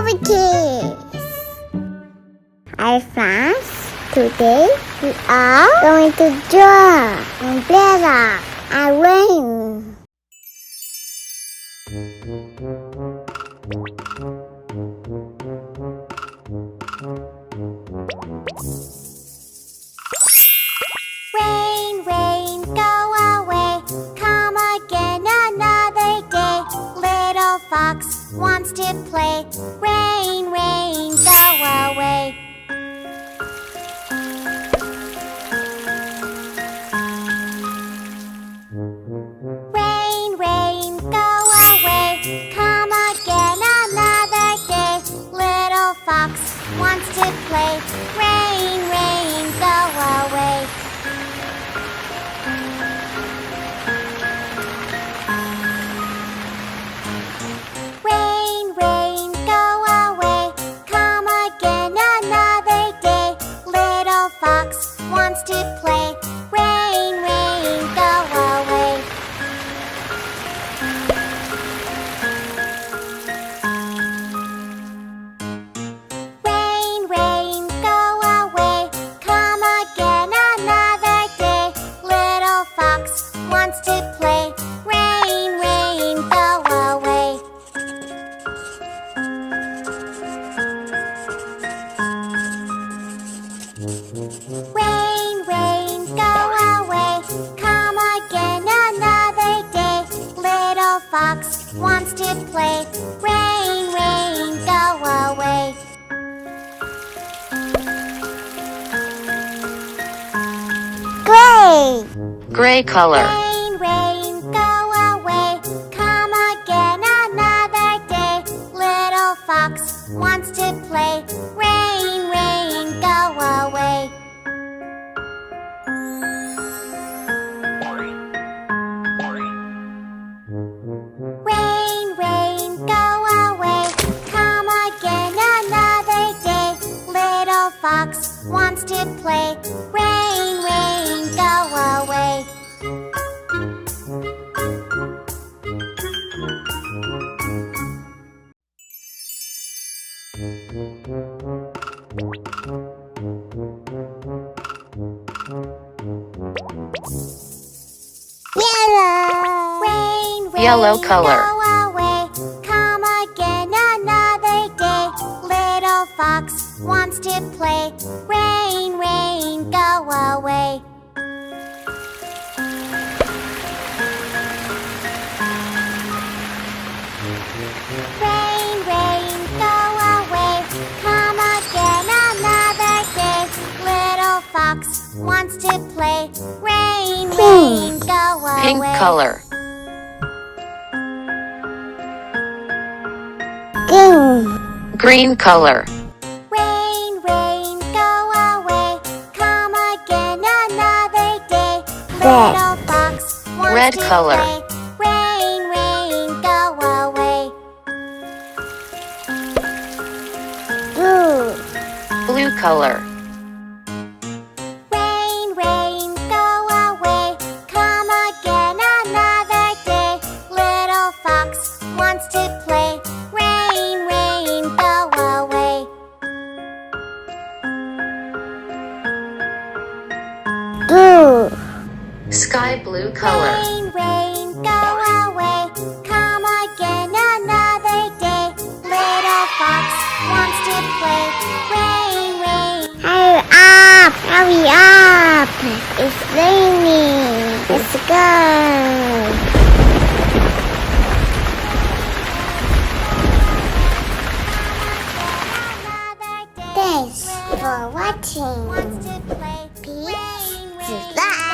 Story Kids. Hi friends, today we are going to draw umbrella and rain. Rain, rain, go away, come again another day. Little fox wants to play. Rain, rain, go away. Rain, rain, go away, come again another day. Little fox wants to play. Rain, rain, go away. Rain, rain, go away, come again another day. Little fox wants to play. Rain, rain, go away. Rain, rain, go away, come again another day. Little fox wants to play. Rain, rain, go away. Rain, rain, go away, come again another day. Little fox wants to play. Rain, rain, go away. Gray. Gray color. Rain, rain, go away, come again another day. Little fox wants to play. Rain, rain, go away. Rain, rain, go away, come again another day. Little fox wants to play. Rain, rain, go away. Yellow. Rain, rain, Yellow color. go away, come again another day. Little fox wants to play. Rain, rain, go away. Rain, rain, go away, come again another day. Little fox wants to play. Rain, rain, go away. Pink color. Green. Green color. Rain, rain, go away, come again another day. Little fox wants Red to color. play. Rain, rain, go away. Blue. Blue color. Rain, rain, go away, come again another day. Little fox wants to play. Rain, rain, go away. Blue. Sky blue color. Rain, rain, go away, come again another day. Little fox wants to play. Rain, rain. Hurry up! Hurry up! It's raining. Let's go. Thanks for watching. Wants to play. Please Rain, rain. subscribe.